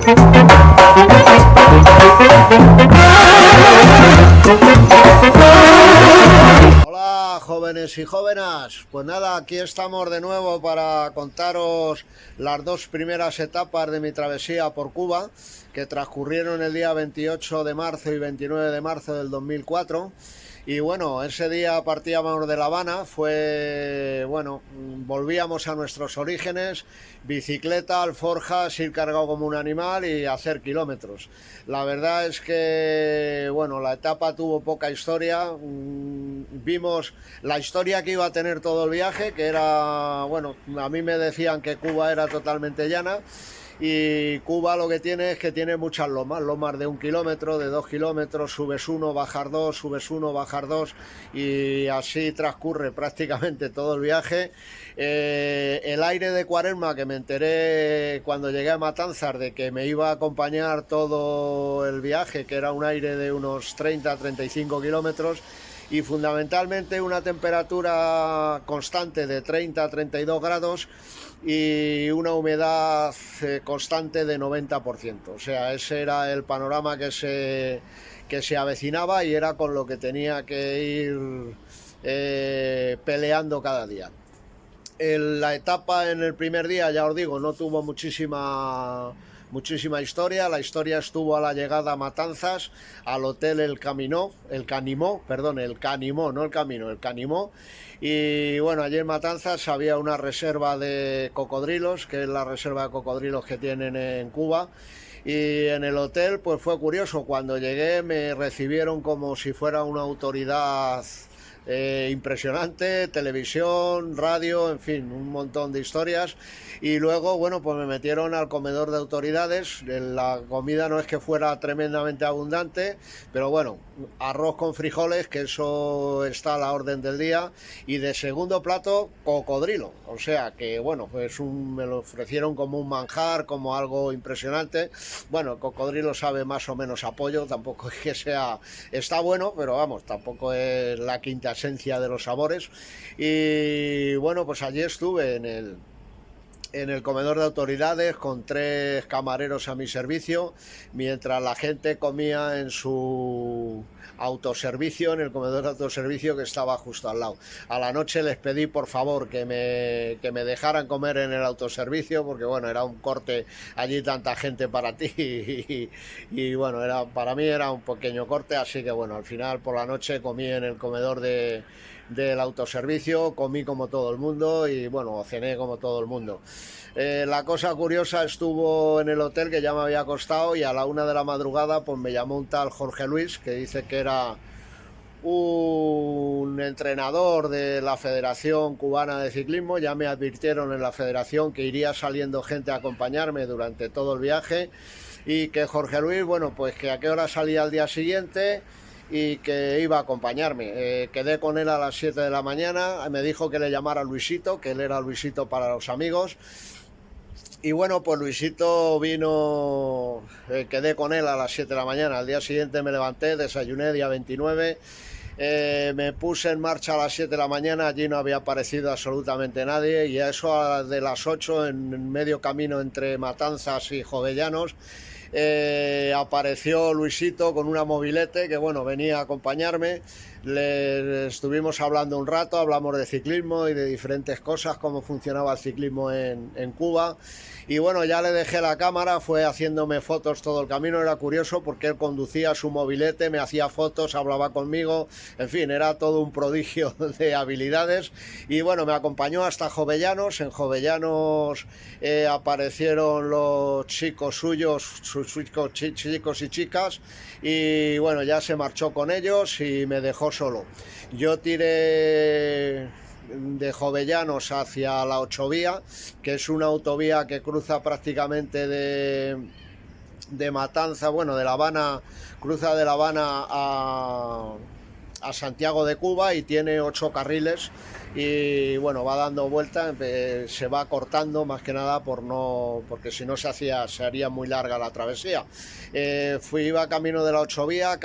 Hola jóvenes y jóvenes, pues nada, aquí estamos de nuevo para contaros las dos primeras etapas de mi travesía por Cuba, que transcurrieron el día 28 de marzo y 29 de marzo del 2004. Y bueno, ese día partíamos de La Habana, volvíamos a nuestros orígenes, bicicleta, alforjas, ir cargado como un animal y hacer kilómetros. La verdad es que, bueno, la etapa tuvo poca historia, vimos la historia que iba a tener todo el viaje, que era, bueno, a mí me decían que Cuba era totalmente llana. Y Cuba lo que tiene es que tiene muchas lomas de 1 kilómetro, de 2 kilómetros, subes uno, bajar dos, subes uno, bajar dos, y así transcurre prácticamente todo el viaje. El aire de Cuaresma, que me enteré cuando llegué a Matanzas de que me iba a acompañar todo el viaje, que era un aire de unos 30-35 kilómetros, y fundamentalmente una temperatura constante de 30-32 grados y una humedad constante de 90%. O sea, ese era el panorama que se avecinaba y era con lo que tenía que ir peleando cada día. La etapa en el primer día, ya os digo, no tuvo muchísima historia. La historia estuvo a la llegada a Matanzas, al hotel El Canimó, no el Camino, El Canimó. Y bueno, allí en Matanzas había una reserva de cocodrilos, que es la reserva de cocodrilos que tienen en Cuba. Y en el hotel pues fue curioso, cuando llegué me recibieron como si fuera una autoridad impresionante, televisión, radio, en fin, un montón de historias. Y luego, bueno, pues me metieron al comedor de autoridades. La comida no es que fuera tremendamente abundante, pero bueno, arroz con frijoles, que eso está a la orden del día, y de segundo plato, cocodrilo. O sea que, bueno, pues me lo ofrecieron como un manjar, como algo impresionante. Bueno, el cocodrilo sabe más o menos a pollo, tampoco es que sea... Está bueno, pero vamos, tampoco es la quinta esencia de los sabores. Y bueno, pues allí estuve en el comedor de autoridades con 3 camareros a mi servicio, mientras la gente comía en su autoservicio, en el comedor de autoservicio que estaba justo al lado. A la noche les pedí por favor que me dejaran comer en el autoservicio, porque bueno, era un corte, allí tanta gente para ti y bueno, para mí era un pequeño corte, así que bueno, al final por la noche comí en el comedor del autoservicio, comí como todo el mundo y bueno, cené como todo el mundo. La cosa curiosa estuvo en el hotel, que ya me había acostado, y a la 1 de la madrugada pues me llamó un tal Jorge Luis, que dice que era un entrenador de la Federación Cubana de Ciclismo. Ya me advirtieron en la federación que iría saliendo gente a acompañarme durante todo el viaje, y que Jorge Luis, bueno, pues que a qué hora salía al día siguiente y que iba a acompañarme. Quedé con él a las 7 de la mañana, me dijo que le llamara Luisito, que él era Luisito para los amigos. Y bueno, pues Luisito vino, quedé con él a las 7 de la mañana. Al día siguiente me levanté, desayuné, día 29. Me puse en marcha a las 7 de la mañana, allí no había aparecido absolutamente nadie, y a eso de las 8, en medio camino entre Matanzas y Jovellanos, apareció Luisito con una mobilete que bueno, venía a acompañarme. Le estuvimos hablando un rato, hablamos de ciclismo y de diferentes cosas, cómo funcionaba el ciclismo en Cuba. Y bueno, ya le dejé la cámara, fue haciéndome fotos todo el camino. Era curioso porque él conducía su mobilete, me hacía fotos, hablaba conmigo, en fin, era todo un prodigio de habilidades. Y bueno, me acompañó hasta Jovellanos. En Jovellanos aparecieron los chicos suyos, sus chicos y chicas, y bueno, ya se marchó con ellos y me dejó solo. Yo tiré de Jovellanos hacia la 8 vía, que es una autovía que cruza prácticamente de Matanza, bueno, de La Habana, cruza de La Habana a Santiago de Cuba, y tiene 8 carriles, y bueno, va dando vueltas, se va cortando más que nada porque si no se haría muy larga la travesía. Iba camino de la 8 vía,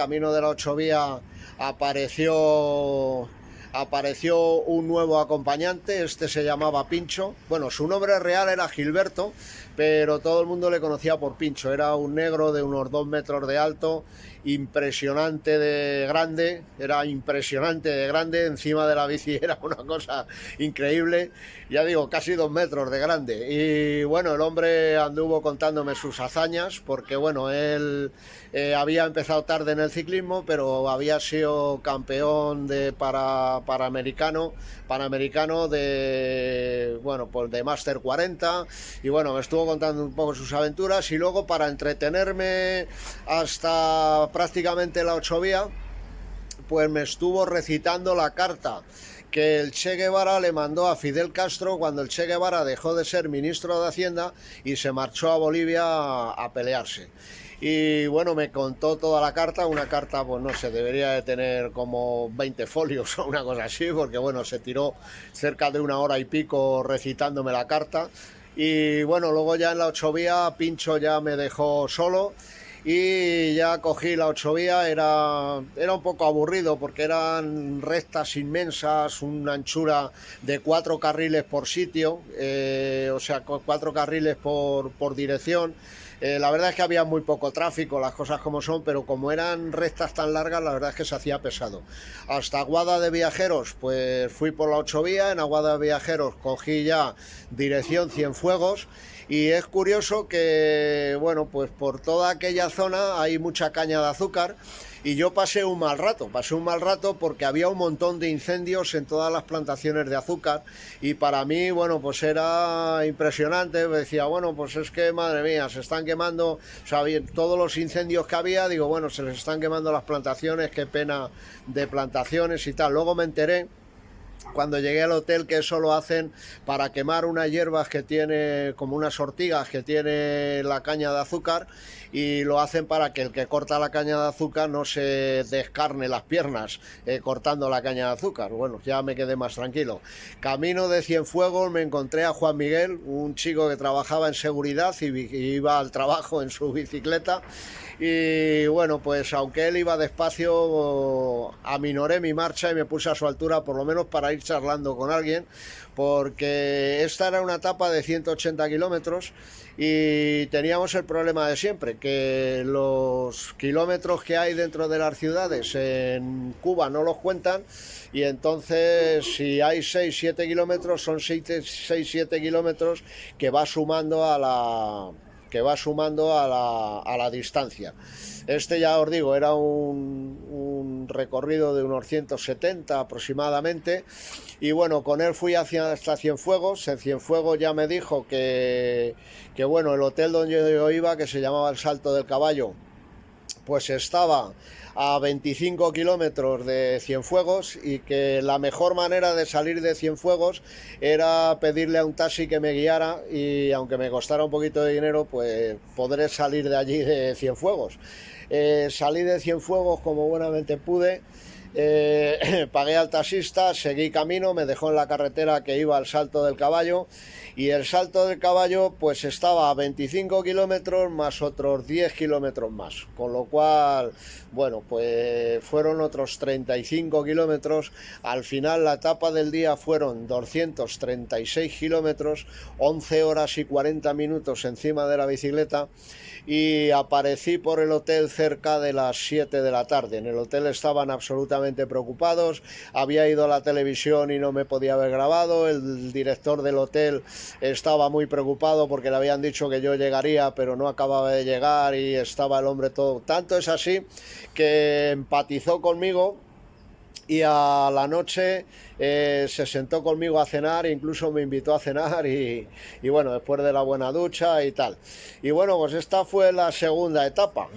apareció un nuevo acompañante. Este se llamaba Pincho. Bueno, su nombre real era Gilberto, pero todo el mundo le conocía por Pincho. Era un negro de unos 2 metros de alto, impresionante de grande, era impresionante de grande, encima de la bici era una cosa increíble, ya digo, casi 2 metros de grande. Y bueno, el hombre anduvo contándome sus hazañas, porque bueno, él había empezado tarde en el ciclismo, pero había sido campeón de panamericano de, bueno, pues de Máster 40, y bueno, me estuvo contando un poco sus aventuras, y luego, para entretenerme hasta prácticamente la 8 vía, pues me estuvo recitando la carta que el Che Guevara le mandó a Fidel Castro cuando el Che Guevara dejó de ser ministro de Hacienda y se marchó a Bolivia a pelearse. Y bueno, me contó toda la carta, una carta, pues no sé, debería de tener como 20 folios o una cosa así, porque bueno, se tiró cerca de 1 hora y pico recitándome la carta. Y bueno, luego ya en la 8 vía Pincho ya me dejó solo, y ya cogí la 8 vía. Era un poco aburrido porque eran rectas inmensas, una anchura de 4 carriles por sitio, o sea, 4 carriles por dirección. La verdad es que había muy poco tráfico, las cosas como son, pero como eran rectas tan largas, la verdad es que se hacía pesado. Hasta Aguada de Viajeros, pues fui por la 8 vía, en Aguada de Viajeros cogí ya dirección Cienfuegos, y es curioso que, bueno, pues por toda aquella zona hay mucha caña de azúcar, y yo pasé un mal rato porque había un montón de incendios en todas las plantaciones de azúcar, y para mí, bueno, pues era impresionante. Decía, bueno, pues es que, madre mía, se están quemando, o sea, todos los incendios que había, digo, bueno, se les están quemando las plantaciones, qué pena de plantaciones y tal. Luego me enteré, cuando llegué al hotel, que eso lo hacen para quemar unas hierbas que tiene, como unas ortigas que tiene la caña de azúcar, y lo hacen para que el que corta la caña de azúcar no se descarne las piernas cortando la caña de azúcar. Bueno, ya me quedé más tranquilo. Camino de Cienfuegos me encontré a Juan Miguel, un chico que trabajaba en seguridad y iba al trabajo en su bicicleta. Y bueno, pues aunque él iba despacio, aminoré mi marcha y me puse a su altura, por lo menos para ir charlando con alguien, porque esta era una etapa de 180 kilómetros y teníamos el problema de siempre, que los kilómetros que hay dentro de las ciudades en Cuba no los cuentan, y entonces si hay 6-7 kilómetros, son 6-7 kilómetros que va sumando a la distancia. Este, ya os digo, era un recorrido de unos 170 aproximadamente, y bueno, con él fui hasta Cienfuegos. En Cienfuegos ya me dijo que bueno, el hotel donde yo iba, que se llamaba el Salto del Caballo, pues estaba a 25 kilómetros de Cienfuegos, y que la mejor manera de salir de Cienfuegos era pedirle a un taxi que me guiara, y aunque me costara un poquito de dinero, pues podré salir de allí, de Cienfuegos. Salí de Cienfuegos como buenamente pude. Pagué al taxista, seguí camino, me dejó en la carretera que iba al Salto del Caballo, y el Salto del Caballo pues estaba a 25 kilómetros más otros 10 kilómetros más, con lo cual, bueno, pues fueron otros 35 kilómetros. Al final la etapa del día fueron 236 kilómetros, 11 horas y 40 minutos encima de la bicicleta, y aparecí por el hotel cerca de las 7 de la tarde. En el hotel estaban absolutamente preocupados, había ido a la televisión y no me podía haber grabado, el director del hotel estaba muy preocupado porque le habían dicho que yo llegaría, pero no acababa de llegar, y estaba el hombre todo. Tanto es así que empatizó conmigo, y a la noche se sentó conmigo a cenar, incluso me invitó a cenar, y bueno, después de la buena ducha y tal. Y bueno, pues esta fue la segunda etapa,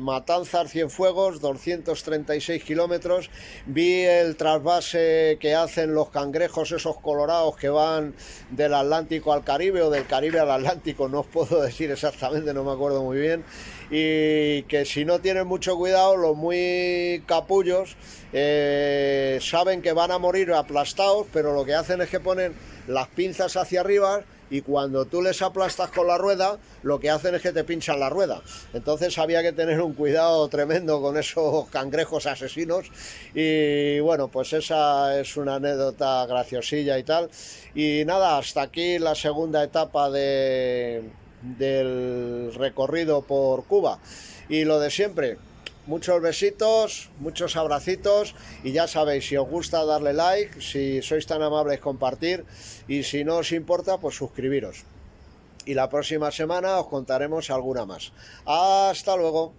Matanzas Cienfuegos, 236 kilómetros. Vi el trasvase que hacen los cangrejos esos colorados que van del Atlántico al Caribe, o del Caribe al Atlántico, no os puedo decir exactamente, no me acuerdo muy bien, y que si no tienen mucho cuidado, los muy capullos saben que van a morir aplastados, pero lo que hacen es que ponen las pinzas hacia arriba, y cuando tú les aplastas con la rueda, lo que hacen es que te pinchan la rueda. Entonces había que tener un cuidado tremendo con esos cangrejos asesinos. Y bueno, pues esa es una anécdota graciosilla y tal. Y nada, hasta aquí la segunda etapa de del recorrido por Cuba. Y lo de siempre, muchos besitos, muchos abracitos, y ya sabéis, si os gusta darle like, si sois tan amables compartir, y si no os importa, pues suscribiros. Y la próxima semana os contaremos alguna más. Hasta luego.